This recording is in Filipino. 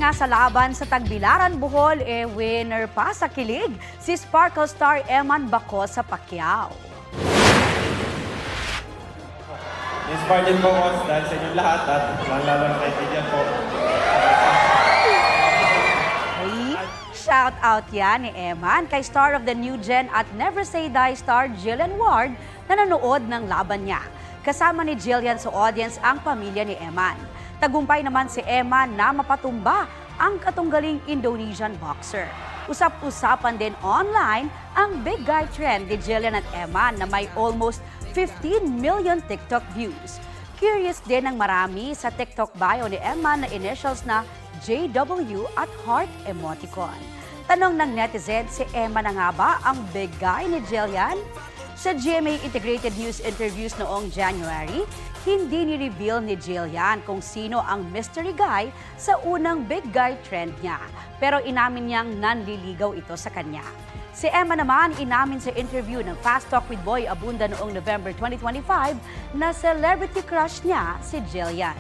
nga sa laban sa Tagbilaran, Bohol, winner pa sa kilig si Sparkle star Eman Baco sa Pacquiao. Inspired din po ako dahil sa inyong lahat at lalo na kaibigan po. Shout out yan ni Eman kay star of the new gen at Never Say Die star Jillian Ward na nanood ng laban niya. Kasama ni Jillian sa audience ang pamilya ni Eman. Tagumpay naman si Eman na mapatumba ang katunggaling Indonesian boxer. Usap-usapan din online ang big guy trend ni Jillian at Eman na may almost 15 million TikTok views. Curious din ang marami sa TikTok bio ni Eman na initials na JW at heart emoticon. Tanong ng netizen, si Eman na nga ba ang big guy ni Jillian? Sa GMA Integrated News interviews noong January, hindi ni-reveal ni Jillian kung sino ang mystery guy sa unang big guy trend niya. Pero inamin niyang nanliligaw ito sa kanya. Si Eman naman inamin sa interview ng Fast Talk with Boy Abunda noong November 2025 na celebrity crush niya si Jillian.